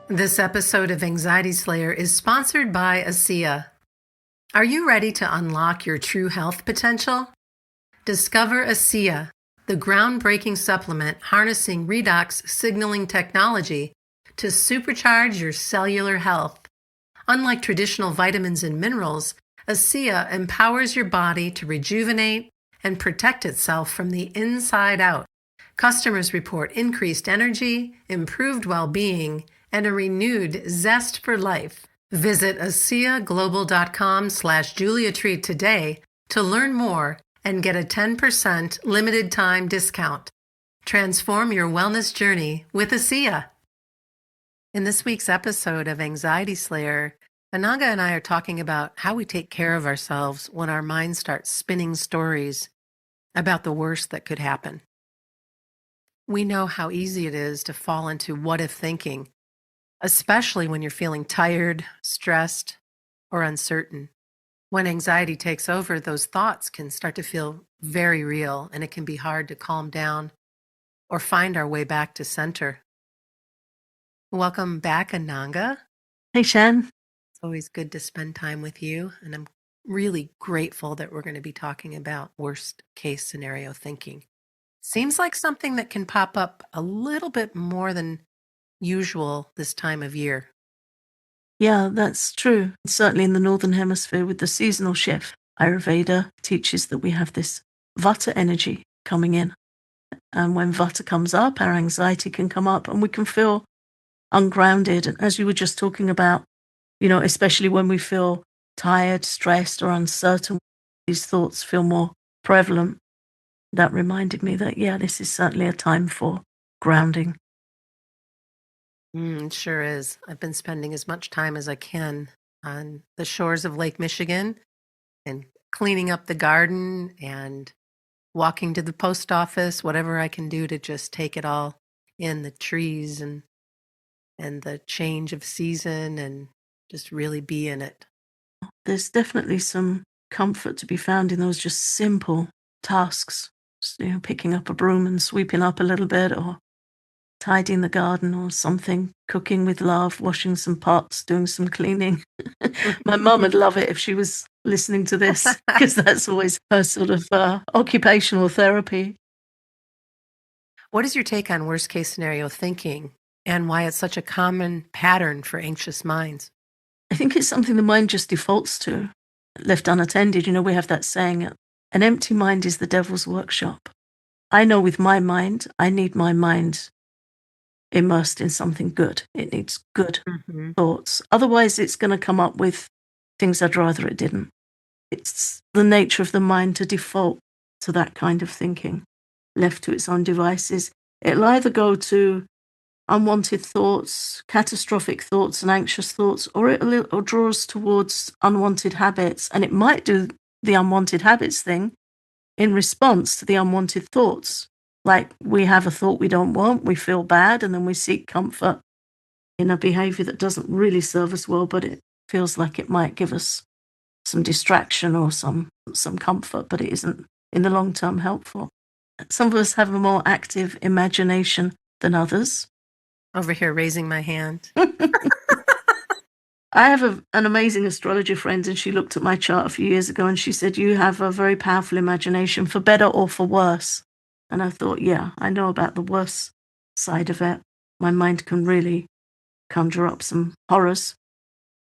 This episode of Anxiety Slayer is sponsored by ASEA. Are you ready to unlock your true health potential? Discover ASEA, the groundbreaking supplement harnessing redox signaling technology to supercharge your cellular health. Unlike traditional vitamins and minerals, ASEA empowers your body to rejuvenate and protect itself from the inside out. Customers report increased energy, improved well-being, and a renewed zest for life. Visit ASEAGlobal.com/JuliaTreat today to learn more and get a 10% limited time discount. Transform your wellness journey with ASEA. In this week's episode of Anxiety Slayer, Ananga and I are talking about how we take care of ourselves when our minds start spinning stories about the worst that could happen. We know how easy it is to fall into what-if thinking, especially when you're feeling tired, stressed, or uncertain. When anxiety takes over, those thoughts can start to feel very real, and it can be hard to calm down or find our way back to center. Welcome back, Ananga. Hey, Shan. It's always good to spend time with you, and I'm really grateful that we're going to be talking about worst case scenario thinking. Seems like something that can pop up a little bit more than usual this time of year. Yeah, that's true. Certainly in the Northern Hemisphere with the seasonal shift, Ayurveda teaches that we have this Vata energy coming in. And when Vata comes up, our anxiety can come up and we can feel ungrounded. And as you were just talking about, especially when we feel tired, stressed, or uncertain, these thoughts feel more prevalent. That reminded me that, this is certainly a time for grounding. It sure is. I've been spending as much time as I can on the shores of Lake Michigan and cleaning up the garden and walking to the post office, whatever I can do to just take it all in, the trees and the change of season, and just really be in it. There's definitely some comfort to be found in those just simple tasks. Picking up a broom and sweeping up a little bit, or tidying the garden or something, cooking with love, washing some pots, doing some cleaning. My mum would love it if she was listening to this, because that's always her sort of occupational therapy. What is your take on worst case scenario thinking and why it's such a common pattern for anxious minds? I think it's something the mind just defaults to, left unattended. We have that saying, an empty mind is the devil's workshop. I know with my mind, I need my mind immersed in something good. It needs good thoughts. Otherwise, it's going to come up with things I'd rather it didn't. It's the nature of the mind to default to that kind of thinking. Left to its own devices, it'll either go to unwanted thoughts, catastrophic thoughts, and anxious thoughts, or it'll draw us towards unwanted habits. And it might do the unwanted habits thing in response to the unwanted thoughts. Like, we have a thought we don't want, we feel bad, and then we seek comfort in a behavior that doesn't really serve us well, but it feels like it might give us some distraction or some comfort, but it isn't in the long term helpful. Some of us have a more active imagination than others. Over here raising my hand. I have an amazing astrologer friend, and she looked at my chart a few years ago and she said, you have a very powerful imagination, for better or for worse. And I thought, I know about the worst side of it. My mind can really conjure up some horrors.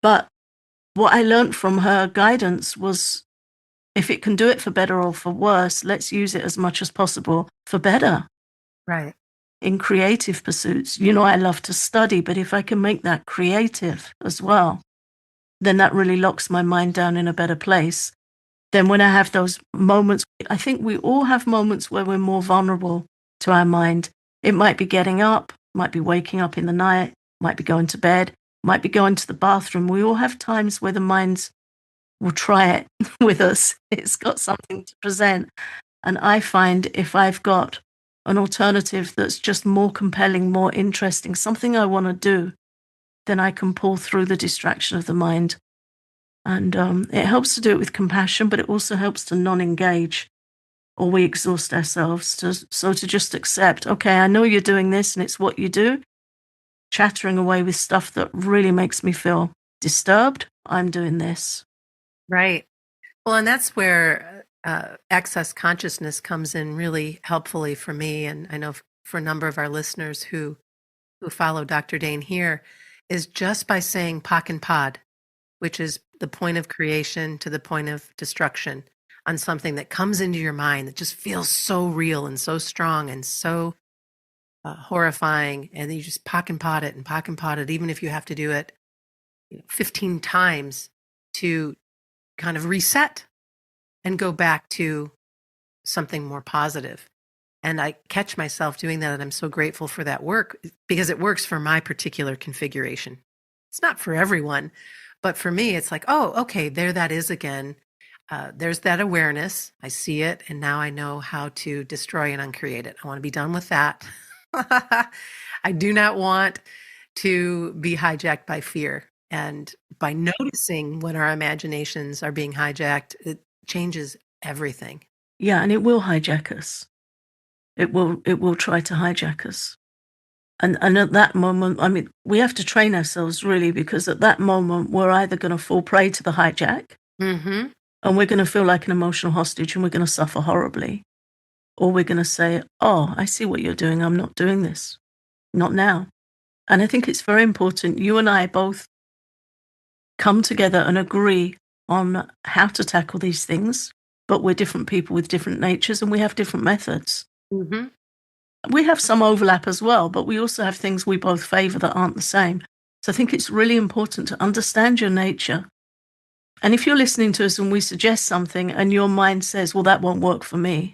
But what I learned from her guidance was, if it can do it for better or for worse, let's use it as much as possible for better. Right. In creative pursuits, I love to study, but if I can make that creative as well, then that really locks my mind down in a better place. Then when I have those moments, I think we all have moments where we're more vulnerable to our mind. It might be getting up, might be waking up in the night, might be going to bed, might be going to the bathroom. We all have times where the mind will try it with us. It's got something to present. And I find if I've got an alternative that's just more compelling, more interesting, something I want to do, then I can pull through the distraction of the mind. And it helps to do it with compassion, but it also helps to non-engage, or we exhaust ourselves. So to just accept, okay, I know you're doing this and it's what you do, chattering away with stuff that really makes me feel disturbed, I'm doing this. Right. Well, and that's where access consciousness comes in really helpfully for me. And I know for a number of our listeners who follow Dr. Dane here, is just by saying Pak and Pod, which is the point of creation to the point of destruction, on something that comes into your mind that just feels so real and so strong and so horrifying. And then you just Pak and Pod it and Pak and Pod it, even if you have to do it 15 times to kind of reset and go back to something more positive. And I catch myself doing that, and I'm so grateful for that work because it works for my particular configuration. It's not for everyone, but for me, it's like, oh, okay, there that is again. There's that awareness. I see it, and now I know how to destroy and uncreate it. I want to be done with that. I do not want to be hijacked by fear. And by noticing when our imaginations are being hijacked, it changes everything. Yeah, and it will hijack us. It will try to hijack us. And at that moment, I mean, we have to train ourselves really, because at that moment, we're either going to fall prey to the hijack Mm-hmm. and we're going to feel like an emotional hostage and we're going to suffer horribly. Or we're going to say, oh, I see what you're doing. I'm not doing this. Not now. And I think it's very important. You and I both come together and agree on how to tackle these things, but we're different people with different natures and we have different methods. Mm-hmm. We have some overlap as well, but we also have things we both favor that aren't the same. So I think it's really important to understand your nature. And if you're listening to us and we suggest something and your mind says, well, that won't work for me,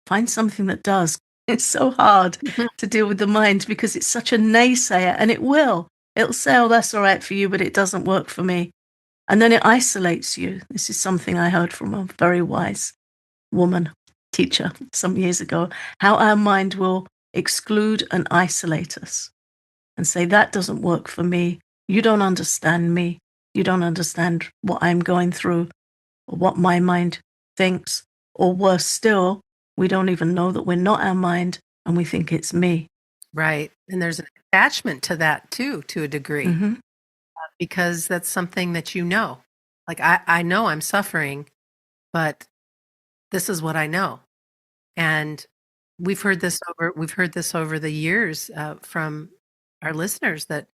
find something that does. It's so hard to deal with the mind because it's such a naysayer, and it will. It'll say, oh, that's all right for you, but it doesn't work for me. And then it isolates you. This is something I heard from a very wise woman teacher some years ago, how our mind will exclude and isolate us and say, that doesn't work for me. You don't understand me. You don't understand what I'm going through or what my mind thinks. Or worse still, we don't even know that we're not our mind and we think it's me. Right. And there's an attachment to that too, to a degree, Mm-hmm. because that's something that you know. Like I know I'm suffering, but this is what I know. And we've heard this over the years from our listeners that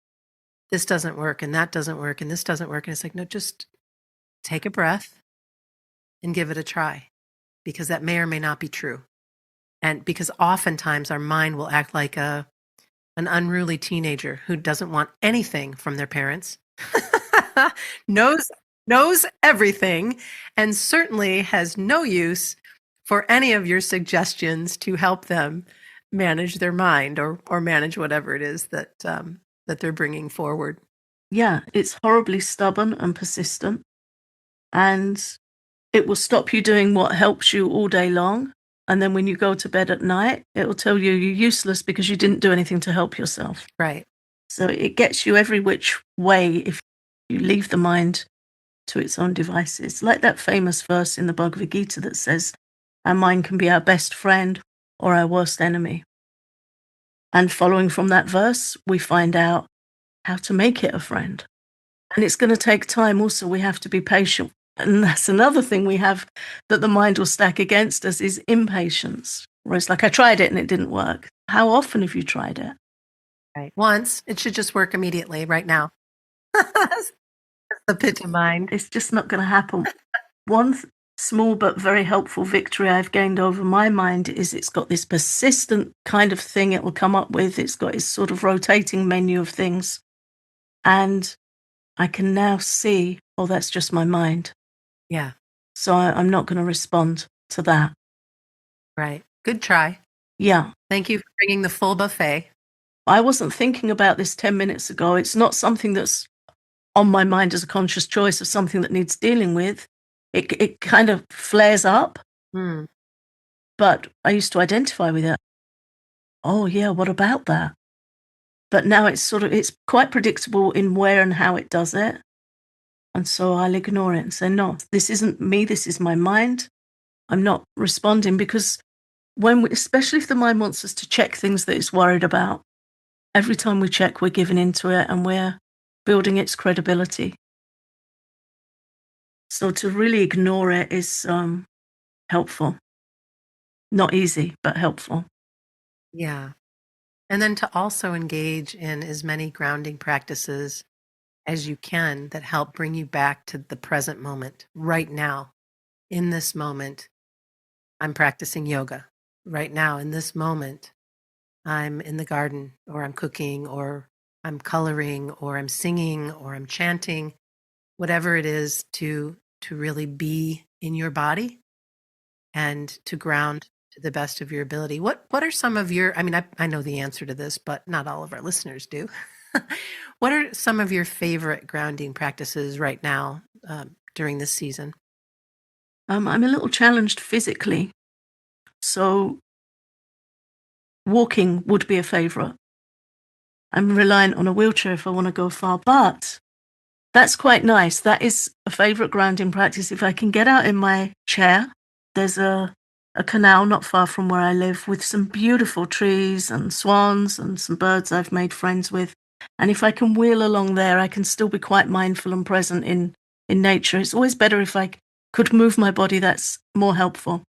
this doesn't work and that doesn't work and this doesn't work. And it's like, no, just take a breath and give it a try, because that may or may not be true. And because oftentimes our mind will act like an unruly teenager who doesn't want anything from their parents, knows everything, and certainly has no use for any of your suggestions to help them manage their mind or manage whatever it is that they're bringing forward. Yeah, it's horribly stubborn and persistent, and it will stop you doing what helps you all day long. And then when you go to bed at night, it will tell you you're useless because you didn't do anything to help yourself. Right. So it gets you every which way if you leave the mind to its own devices. Like that famous verse in the Bhagavad Gita that says, our mind can be our best friend or our worst enemy. And following from that verse, we find out how to make it a friend. And it's going to take time. Also, we have to be patient. And that's another thing we have that the mind will stack against us is impatience. Where it's like, I tried it and it didn't work. How often have you tried it? Right. Once. It should just work immediately right now. That's the pitch of mind. It's just not going to happen. One small but very helpful victory I've gained over my mind is it's got this persistent kind of thing it will come up with. It's got its sort of rotating menu of things. And I can now see, oh, that's just my mind. Yeah. So I'm not going to respond to that. Right. Good try. Yeah. Thank you for bringing the full buffet. I wasn't thinking about this 10 minutes ago. It's not something that's on my mind as a conscious choice of something that needs dealing with. It kind of flares up, but I used to identify with it. Oh yeah, what about that? But now it's quite predictable in where and how it does it. And so I'll ignore it and say, no, this isn't me. This is my mind. I'm not responding, because especially if the mind wants us to check things that it's worried about, Every time we check, we're giving into it and we're building its credibility. So to really ignore it is helpful. Not easy, but helpful. Yeah. And then to also engage in as many grounding practices as you can that help bring you back to the present moment right now. In this moment, I'm practicing yoga. Right now, in this moment, I'm in the garden, or I'm cooking, or I'm coloring, or I'm singing, or I'm chanting, whatever it is to really be in your body and to ground to the best of your ability. What are some of your, I mean, I know the answer to this, but not all of our listeners do. What are some of your favorite grounding practices right now during this season? I'm a little challenged physically, so walking would be a favorite. I'm reliant on a wheelchair if I want to go far, but that's quite nice. That is a favorite grounding practice. If I can get out in my chair, there's a canal not far from where I live with some beautiful trees and swans and some birds I've made friends with. And if I can wheel along there, I can still be quite mindful and present in nature. It's always better if I could move my body, that's more helpful.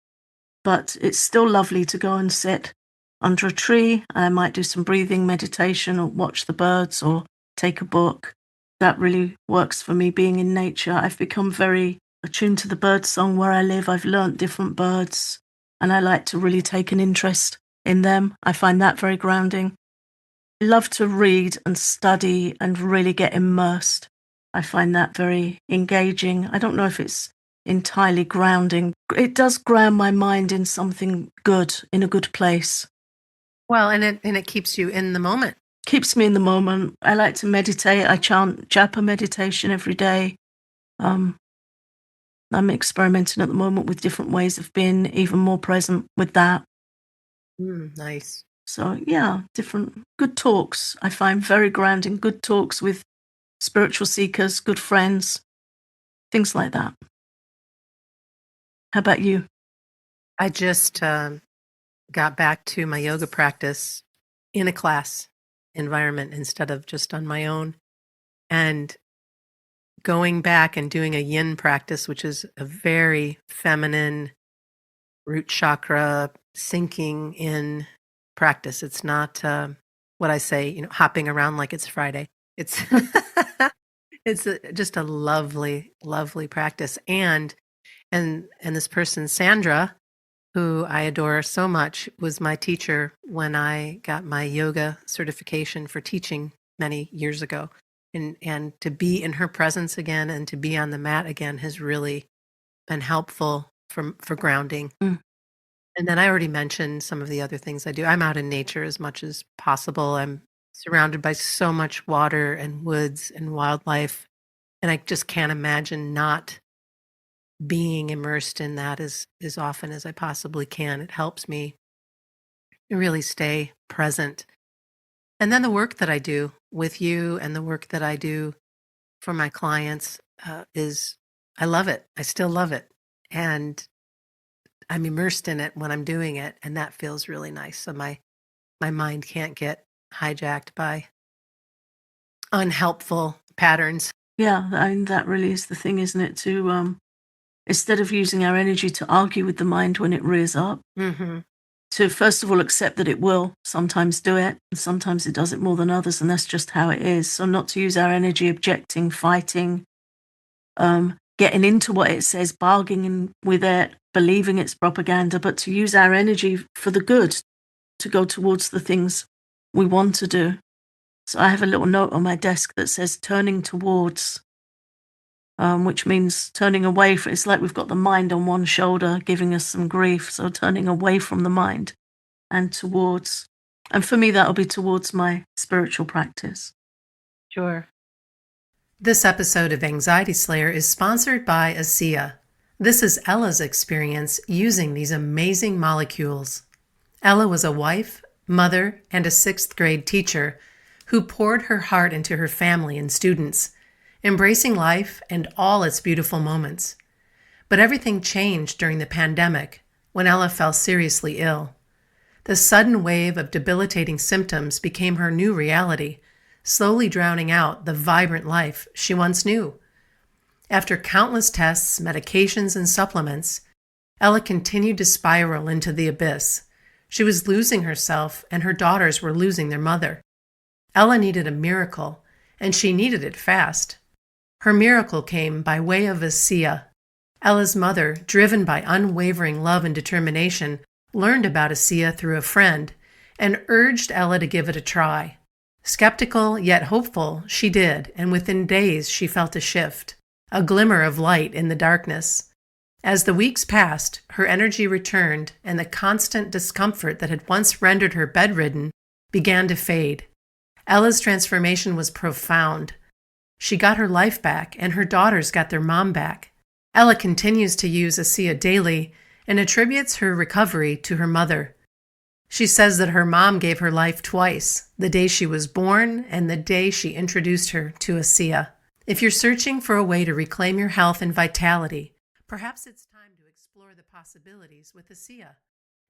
But it's still lovely to go and sit under a tree. I might do some breathing meditation or watch the birds or take a book. That really works for me, being in nature. I've become very attuned to the bird song where I live. I've learnt different birds and I like to really take an interest in them. I find that very grounding. I love to read and study and really get immersed. I find that very engaging. I don't know if it's entirely grounding. It does ground my mind in something good, in a good place. Well, and it keeps you in the moment. Keeps me in the moment. I like to meditate. I chant japa meditation every day. I'm experimenting at the moment with different ways of being even more present with that. Nice. So yeah, different good talks. I find very grounding. Good talks with spiritual seekers, good friends, things like that. How about you? I just got back to my yoga practice in a class environment instead of just on my own. And going back and doing a yin practice, which is a very feminine root chakra sinking in practice. It's not what I say, hopping around like it's Friday. It's it's just a lovely, lovely practice. And this person, Sandra, who I adore so much, was my teacher when I got my yoga certification for teaching many years ago. And to be in her presence again and to be on the mat again has really been helpful for grounding. Mm. And then I already mentioned some of the other things I do. I'm out in nature as much as possible. I'm surrounded by so much water and woods and wildlife, and I just can't imagine not being immersed in that as often as I possibly can. It helps me really stay present. And then the work that I do with you and the work that I do for my clients is, I love it. I still love it. And I'm immersed in it when I'm doing it. And that feels really nice. So my mind can't get hijacked by unhelpful patterns. Yeah, I mean, that really is the thing, isn't it? To instead of using our energy to argue with the mind when it rears up, Mm-hmm. to first of all accept that it will sometimes do it, and sometimes it does it more than others, and that's just how it is. So not to use our energy objecting, fighting, getting into what it says, bargaining with it, believing it's propaganda, but to use our energy for the good, to go towards the things we want to do. So I have a little note on my desk that says turning towards, which means turning away from, it's like we've got the mind on one shoulder giving us some grief. So turning away from the mind and towards, and for me, that'll be towards my spiritual practice. Sure. This episode of Anxiety Slayer is sponsored by ASEA. This is Ella's experience using these amazing molecules. Ella was a wife, mother, and a 6th grade teacher who poured her heart into her family and students, embracing life and all its beautiful moments. But everything changed during the pandemic when Ella fell seriously ill. The sudden wave of debilitating symptoms became her new reality, slowly drowning out the vibrant life she once knew. After countless tests, medications, and supplements, Ella continued to spiral into the abyss. She was losing herself, and her daughters were losing their mother. Ella needed a miracle, and she needed it fast. Her miracle came by way of ASEA. Ella's mother, driven by unwavering love and determination, learned about ASEA through a friend and urged Ella to give it a try. Skeptical yet hopeful, she did, and within days she felt a shift, a glimmer of light in the darkness. As the weeks passed, her energy returned, and the constant discomfort that had once rendered her bedridden began to fade. Ella's transformation was profound. She got her life back, and her daughters got their mom back. Ella continues to use ASEA daily and attributes her recovery to her mother. She says that her mom gave her life twice, the day she was born and the day she introduced her to ASEA. If you're searching for a way to reclaim your health and vitality, perhaps it's time to explore the possibilities with ASEA.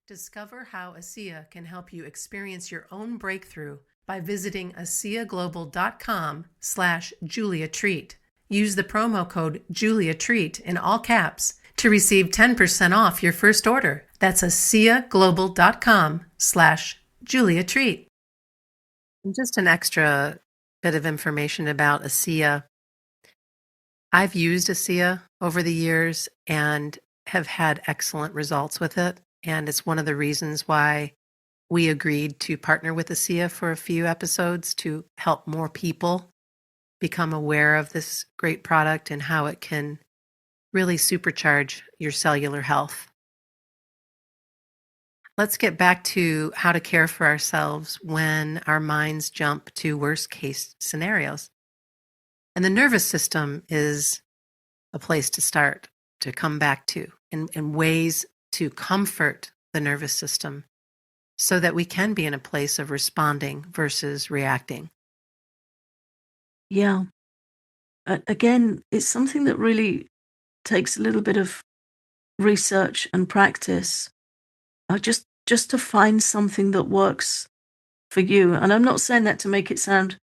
Discover how ASEA can help you experience your own breakthrough by visiting ASEAGlobal.com/JuliaTreat. Use the promo code JuliaTreat in all caps to receive 10% off your first order. That's ASEAGlobal.com/JuliaTreat. And just an extra bit of information about ASEA. I've used ASEA over the years and have had excellent results with it. And it's one of the reasons why we agreed to partner with ASEA for a few episodes to help more people become aware of this great product and how it can really supercharge your cellular health. Let's get back to how to care for ourselves when our minds jump to worst case scenarios. And the nervous system is a place to start, to come back to, and ways to comfort the nervous system so that we can be in a place of responding versus reacting. Yeah. Again, it's something that really takes a little bit of research and practice, just to find something that works for you. And I'm not saying that to make it sound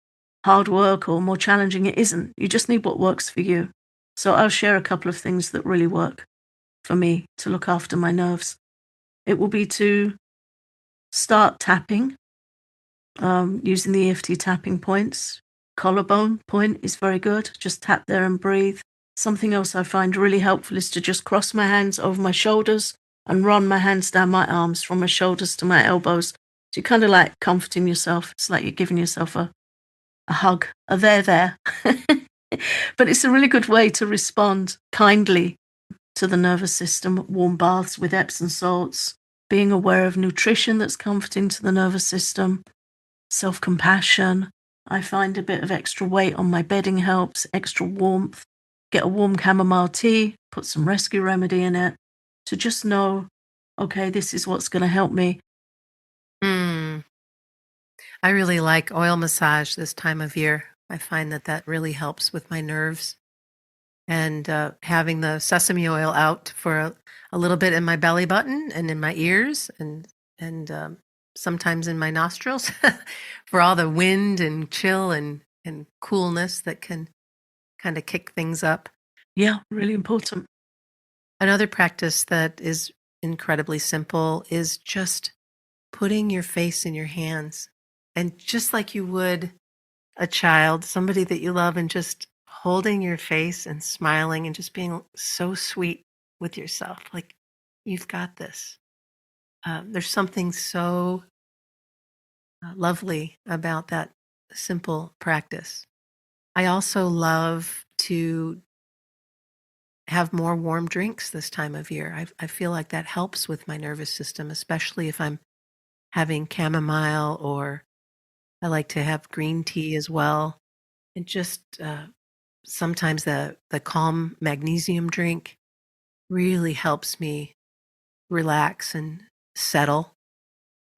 hard work or more challenging. It isn't. You just need what works for you. So I'll share a couple of things that really work for me to look after my nerves. It will be to start tapping, using the EFT tapping points. Collarbone point is very good. Just tap there and breathe. Something else I find really helpful is to just cross my hands over my shoulders and run my hands down my arms from my shoulders to my elbows. So you're kind of like comforting yourself. It's like you're giving yourself a hug, a there. But it's a really good way to respond kindly to the nervous system. Warm baths with Epsom salts, being aware of nutrition that's comforting to the nervous system, self-compassion. I find a bit of extra weight on my bedding helps, extra warmth. Get a warm chamomile tea, put some rescue remedy in it to just know, okay, this is what's going to help me. I really like oil massage this time of year. I find that really helps with my nerves. And having the sesame oil out for a little bit in my belly button and in my ears and sometimes in my nostrils for all the wind and chill and coolness that can kind of kick things up. Yeah, really important. Another practice that is incredibly simple is just putting your face in your hands. And just like you would a child, somebody that you love, and just holding your face and smiling and just being so sweet with yourself. Like, you've got this. There's something so lovely about that simple practice. I also love to have more warm drinks this time of year. I feel like that helps with my nervous system, especially if I'm having chamomile, or I like to have green tea as well. And just sometimes the calm magnesium drink really helps me relax and settle,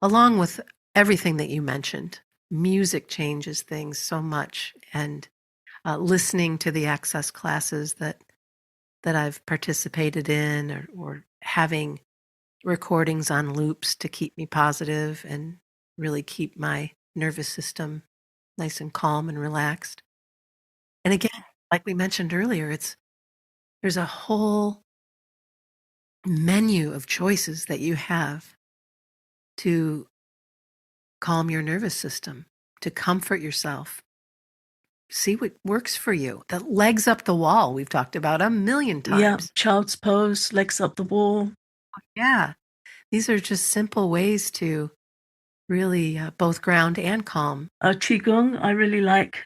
along with everything that you mentioned. Music changes things so much, and listening to the access classes that I've participated in, or having recordings on loops to keep me positive and really keep my nervous system nice and calm and relaxed. And again, like we mentioned earlier, there's a whole menu of choices that you have to calm your nervous system, to comfort yourself. See what works for you. The legs up the wall we've talked about a million Yeah, times. child's pose, legs up the wall. Yeah. These are just simple ways to really both ground and calm. Qigong, I really like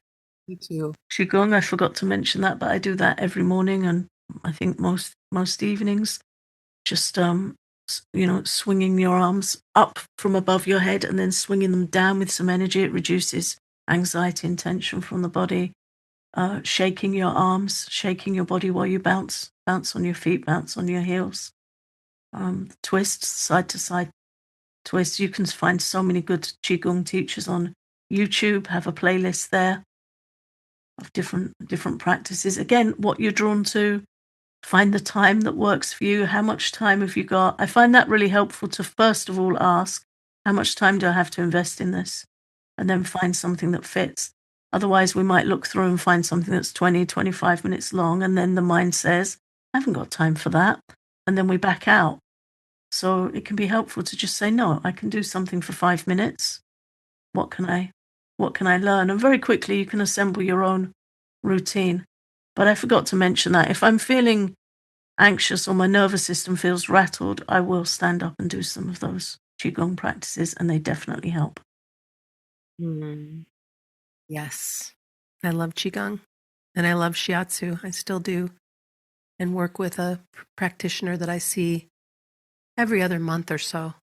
Me too. Qigong. I forgot to mention that, but I do that every morning and I think most evenings. Just swinging your arms up from above your head and then swinging them down with some energy. It reduces anxiety and tension from the body. Shaking your arms, shaking your body while you bounce on your feet, bounce on your heels. Twists, side to side twists. You can find so many good Qigong teachers on YouTube, have a playlist there of different practices. Again, what you're drawn to, find the time that works for you. How much time have you got? I find that really helpful to first of all ask, how much time do I have to invest in this? And then find something that fits. Otherwise, we might look through and find something that's 20, 25 minutes long, and then the mind says, I haven't got time for that. And then we back out. So it can be helpful to just say, no, I can do something for 5 minutes. What can I learn? And very quickly you can assemble your own routine. But I forgot to mention that if I'm feeling anxious or my nervous system feels rattled, I will stand up and do some of those Qigong practices, and they definitely help. Mm. Yes. I love Qigong and I love Shiatsu. I still do. And work with a practitioner that I see every other month or so.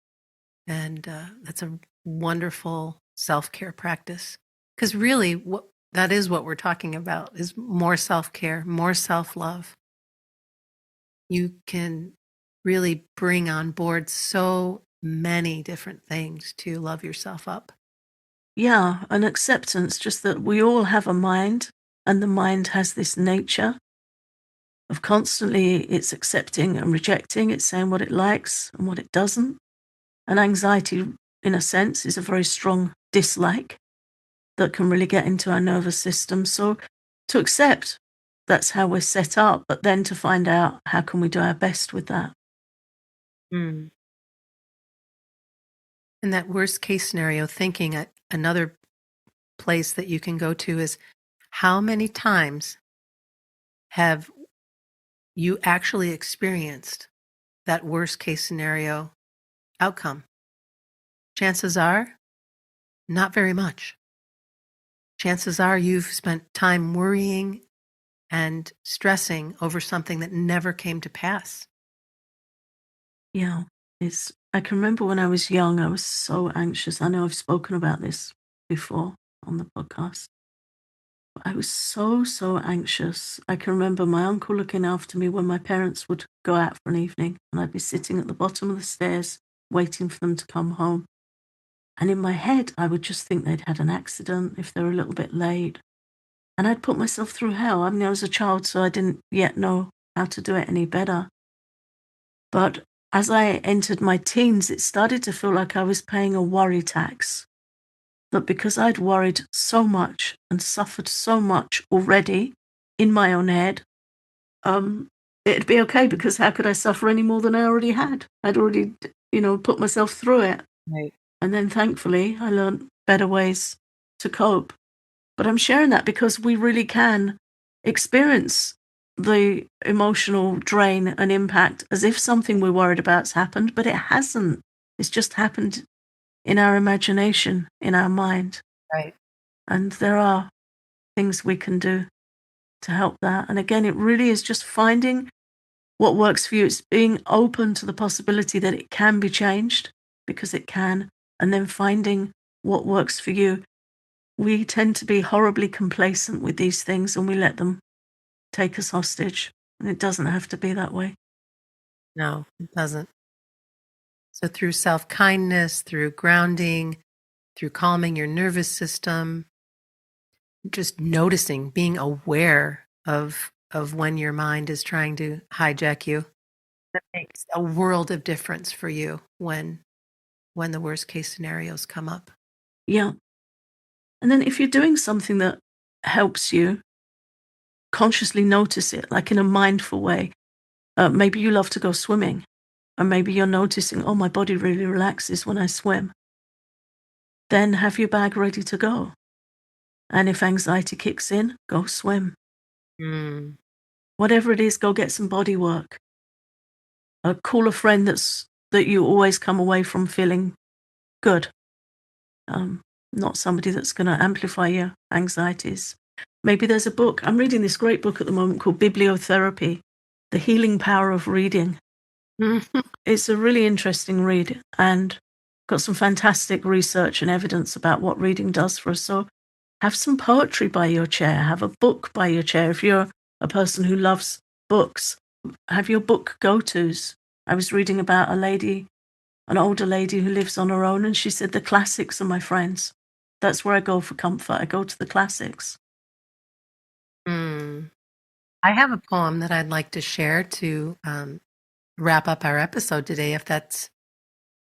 And that's a wonderful self-care practice. Because really, that is what we're talking about, is more self-care, more self-love. You can really bring on board so many different things to love yourself up. Yeah, an acceptance, just that we all have a mind, and the mind has this nature of constantly it's accepting and rejecting, it's saying what it likes and what it doesn't. And anxiety, in a sense, is a very strong dislike that can really get into our nervous system. So to accept that's how we're set up, but then to find out how can we do our best with that. Mm. In that worst case scenario, thinking another place that you can go to is, how many times have you actually experienced that worst case scenario outcome? Chances are, not very much. Chances are you've spent time worrying and stressing over something that never came to pass. Yeah, I can remember when I was young, I was so anxious. I know I've spoken about this before on the podcast. I was so anxious. I can remember my uncle looking after me when my parents would go out for an evening, and I'd be sitting at the bottom of the stairs waiting for them to come home. And in my head, I would just think they'd had an accident if they were a little bit late. And I'd put myself through hell. I mean, I was a child, so I didn't yet know how to do it any better. But as I entered my teens, it started to feel like I was paying a worry tax. That because I'd worried so much and suffered so much already in my own head, it'd be okay, because how could I suffer any more than I already had? I'd already, put myself through it. Right. And then thankfully, I learned better ways to cope. But I'm sharing that because we really can experience the emotional drain and impact as if something we're worried about's happened, but it hasn't. It's just happened in our imagination, in our mind. Right. And there are things we can do to help that. And again, it really is just finding what works for you. It's being open to the possibility that it can be changed, because it can, and then finding what works for you. We tend to be horribly complacent with these things and we let them take us hostage. And it doesn't have to be that way. No, it doesn't. So through self-kindness, through grounding, through calming your nervous system, just noticing, being aware of when your mind is trying to hijack you, That makes a world of difference for you when the worst case scenarios come up. Yeah. And then if you're doing something that helps you, consciously notice it, like in a mindful way. Maybe you love to go swimming, and maybe you're noticing, oh, my body really relaxes when I swim. Then have your bag ready to go. And if anxiety kicks in, go swim. Mm. Whatever it is, go get some body work. Call a friend that you always come away from feeling good. Not somebody that's going to amplify your anxieties. Maybe there's a book. I'm reading this great book at the moment called Bibliotherapy, The Healing Power of Reading. It's a really interesting read and got some fantastic research and evidence about what reading does for us. So have some poetry by your chair, have a book by your chair. If you're a person who loves books, have your book go-tos. I was reading about an older lady who lives on her own, and she said, the classics are my friends. That's where I go for comfort. I go to the classics. Mm. I have a poem that I'd like to share to wrap up our episode today, if that's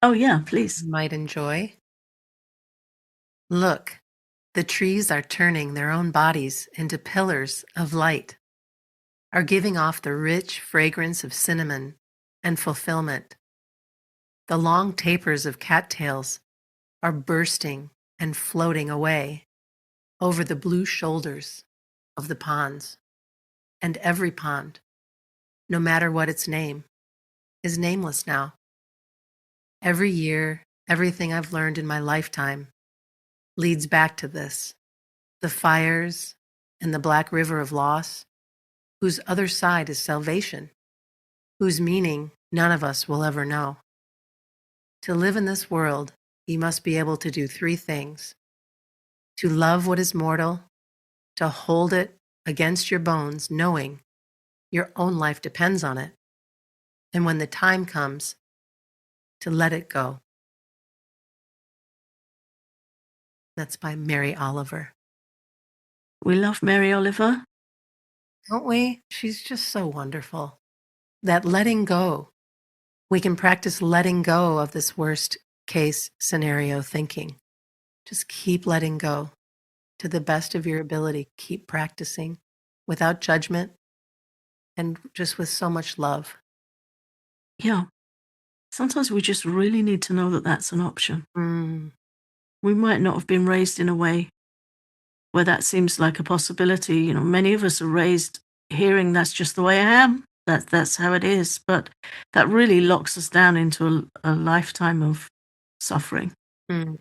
Oh, yeah, please. you might enjoy. Look, the trees are turning their own bodies into pillars of light, are giving off the rich fragrance of cinnamon and fulfillment. The long tapers of cattails are bursting and floating away over the blue shoulders of the ponds. And every pond, no matter what its name, is nameless now. Every year, everything I've learned in my lifetime leads back to this. The fires and the black river of loss, whose other side is salvation, whose meaning none of us will ever know. To live in this world, you must be able to do three things: to love what is mortal, to hold it against your bones, knowing your own life depends on it, and when the time comes, to let it go. That's by Mary Oliver. We love Mary Oliver. Don't we? She's just so wonderful. That letting go. We can practice letting go of this worst case scenario thinking. Just keep letting go to the best of your ability. Keep practicing without judgment and just with so much love. Yeah. Sometimes we just really need to know that that's an option. Mm. We might not have been raised in a way where that seems like a possibility. You know, many of us are raised hearing that's just the way I am. That's how it is. But that really locks us down into a lifetime of suffering. Mm.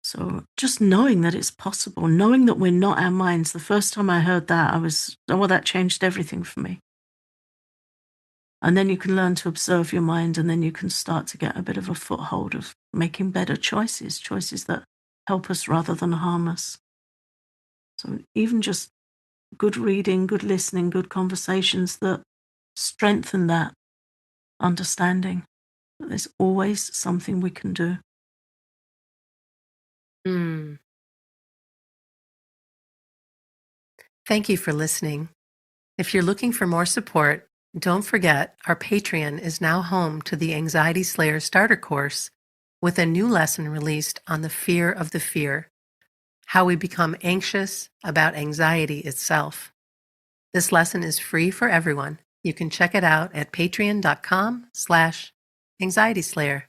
So just knowing that it's possible, knowing that we're not our minds. The first time I heard that, that changed everything for me. And then you can learn to observe your mind, and then you can start to get a bit of a foothold of making better choices that help us rather than harm us. So even just good reading, good listening, good conversations that strengthen that understanding that there's always something we can do. Mm. Thank you for listening. If you're looking for more support, don't forget our Patreon is now home to the Anxiety Slayer Starter Course with a new lesson released on the fear of the fear, how we become anxious about anxiety itself. This lesson is free for everyone. You can check it out at patreon.com/anxietyslayer.